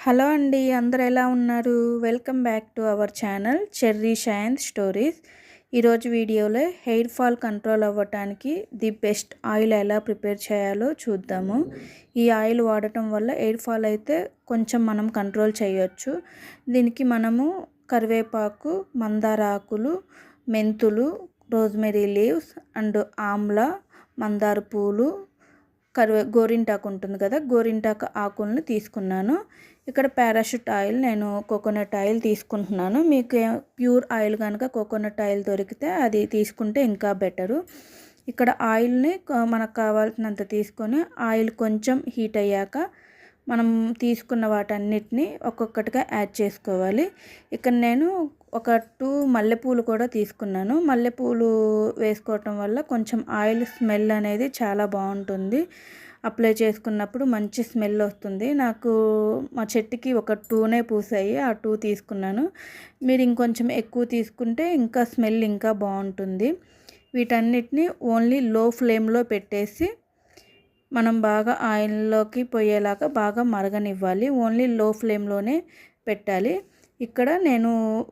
Hello అండి, అందరూ ఎలా ఉన్నారు? Welcome back to our channel cherry shine stories. ఈరోజు వీడియోలో హెయిర్ ఫాల్ కంట్రోల్ అవ్వటానికి ది బెస్ట్ ఆయిల్ ఎలా ప్రిపేర్ చేయాలో చూద్దాము. ఈ ఆయిల్ వాడటం వల్ల హెయిర్ ఫాల్ అయితే కొంచెం మనం కంట్రోల్ చేయొచ్చు. దీనికి మనము కరివేపాకు, మందార ఆకులు, మెంతులు, రోజ్మెరీ లీవ్స్ అండ్ ఆమ్లా, మందార పూలు, గోరింటాకు ఉంటుంది కదా, గోరింటాకు ఆకులను తీసుకున్నాను. ఇక్కడ పారాషూట్ ఆయిల్, నేను కోకోనట్ ఆయిల్ తీసుకుంటున్నాను. మీకు ప్యూర్ ఆయిల్ కనుక కోకోనట్ ఆయిల్ దొరికితే అది తీసుకుంటే ఇంకా బెటరు. ఇక్కడ ఆయిల్ని మనకు కావాల్సినంత తీసుకొని ఆయిల్ కొంచెం హీట్ అయ్యాక మనం తీసుకున్న వాటన్నిటిని ఒక్కొక్కటిగా యాడ్ చేసుకోవాలి. ఇక్కడ నేను ఒక 2 మల్లెపూలు కూడా తీసుకున్నాను. మల్లెపూలు వేసుకోవటం వల్ల కొంచెం ఆయిల్ స్మెల్ అనేది చాలా బాగుంటుంది. అప్లై చేసుకున్నప్పుడు మంచి స్మెల్ వస్తుంది. నాకు మా చెట్టుకి ఒక 2నే పూసాయి, ఆ 2 తీసుకున్నాను. మీరు ఇంకొంచెం ఎక్కువ తీసుకుంటే ఇంకా స్మెల్ ఇంకా బాగుంటుంది. వీటన్నిటిని ఓన్లీ లో ఫ్లేమ్లో పెట్టేసి మనం బాగా ఆయిల్లోకి పోయేలాగా బాగా మరగనివ్వాలి. ఓన్లీ లో ఫ్లేమ్లోనే పెట్టాలి. ఇక్కడ నేను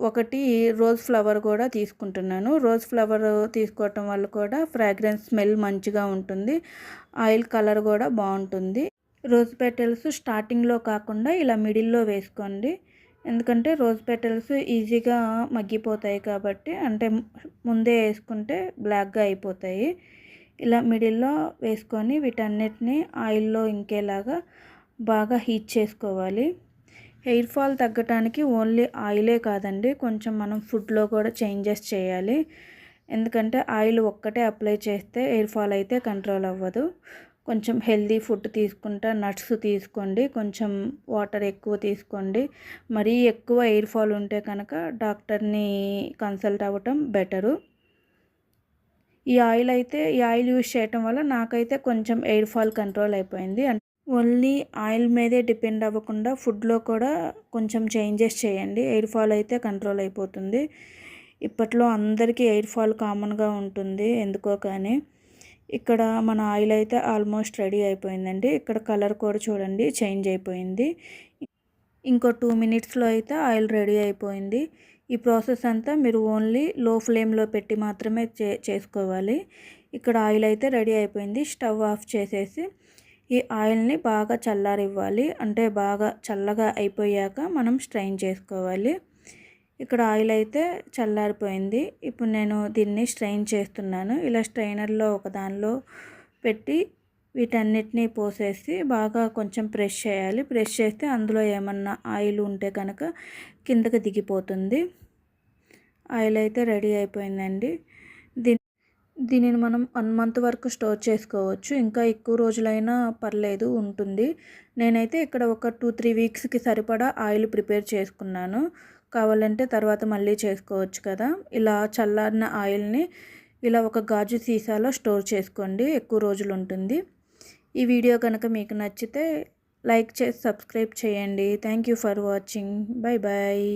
ఒకటి రోజ్ ఫ్లవర్ కూడా తీసుకుంటున్నాను. రోజ్ ఫ్లవర్ తీసుకోవటం వల్ల కూడా ఫ్రాగ్రెన్స్ స్మెల్ మంచిగా ఉంటుంది. ఆయిల్ కలర్ కూడా బాగుంటుంది. రోజ్ పెటల్స్ స్టార్టింగ్లో కాకుండా ఇలా మిడిల్లో వేసుకోండి. ఎందుకంటే రోజ్ పెటల్స్ ఈజీగా మగ్గిపోతాయి కాబట్టి, అంటే ముందే వేసుకుంటే బ్లాక్గా అయిపోతాయి. ఇలా మిడిల్లో వేసుకొని వీటన్నిటిని ఆయిల్లో ఇంకేలాగా బాగా హీట్ చేసుకోవాలి. హెయిర్ ఫాల్ తగ్గటానికి ఓన్లీ ఆయిలే కాదండి, కొంచెం మనం ఫుడ్లో కూడా చేంజెస్ చేయాలి. ఎందుకంటే ఆయిల్ ఒక్కటే అప్లై చేస్తే హెయిర్ ఫాల్ అయితే కంట్రోల్ అవ్వదు. కొంచెం హెల్దీ ఫుడ్ తీసుకుంటా, నట్స్ తీసుకోండి, కొంచెం వాటర్ ఎక్కువ తీసుకోండి. మరీ ఎక్కువ హెయిర్ ఫాల్ ఉంటే కనుక డాక్టర్ని కన్సల్ట్ అవ్వటం బెటరు. ఈ ఆయిల్ యూజ్ చేయటం వల్ల నాకైతే కొంచెం హెయిర్ ఫాల్ కంట్రోల్ అయిపోయింది. ఓన్లీ ఆయిల్ మీదే డిపెండ్ అవ్వకుండా ఫుడ్లో కూడా కొంచెం చేంజెస్ చేయండి, హెయిర్ ఫాల్ అయితే కంట్రోల్ అయిపోతుంది. ఇప్పట్లో అందరికీ హెయిర్ ఫాల్ కామన్గా ఉంటుంది ఎందుకో కానీ. ఇక్కడ మన ఆయిల్ అయితే ఆల్మోస్ట్ రెడీ అయిపోయిందండి. ఇక్కడ కలర్ కూడా చూడండి చేంజ్ అయిపోయింది. ఇంకో 2 మినిట్స్లో అయితే ఆయిల్ రెడీ అయిపోయింది. ఈ ప్రాసెస్ అంతా మీరు ఓన్లీ లో ఫ్లేమ్లో పెట్టి మాత్రమే చేసుకోవాలి. ఇక్కడ ఆయిల్ అయితే రెడీ అయిపోయింది. స్టవ్ ఆఫ్ చేసేసి ఈ ఆయిల్ని బాగా చల్లారివ్వాలి. అంటే బాగా చల్లగా అయిపోయాక మనం స్ట్రెయిన్ చేసుకోవాలి. ఇక్కడ ఆయిల్ అయితే చల్లారిపోయింది. ఇప్పుడు నేను దీన్ని స్ట్రెయిన్ చేస్తున్నాను. ఇలా స్ట్రైనర్లో ఒక దానిలో పెట్టి వీటన్నిటిని పోసేసి బాగా కొంచెం ప్రెస్ చేయాలి. ప్రెస్ చేస్తే అందులో ఏమన్నా ఆయిల్ ఉంటే కనుక కిందకి దిగిపోతుంది. ఆయిల్ అయితే రెడీ అయిపోయిందండి. దీనిని మనం 1 మంత్ వరకు స్టోర్ చేసుకోవచ్చు. ఇంకా ఎక్కువ రోజులైనా పర్లేదు, ఉంటుంది. నేనైతే ఇక్కడ ఒక 2-3 వీక్స్కి సరిపడా ఆయిల్ ప్రిపేర్ చేసుకున్నాను. కావాలంటే తర్వాత మళ్ళీ చేసుకోవచ్చు కదా. ఇలా చల్లారిన ఆయిల్ని ఇలా ఒక గాజు సీసాలో స్టోర్ చేసుకోండి, ఎక్కువ రోజులు ఉంటుంది. ఈ వీడియో కనుక మీకు నచ్చితే లైక్ చేసి సబ్స్క్రైబ్ చేయండి. Thank you for watching. Bye bye.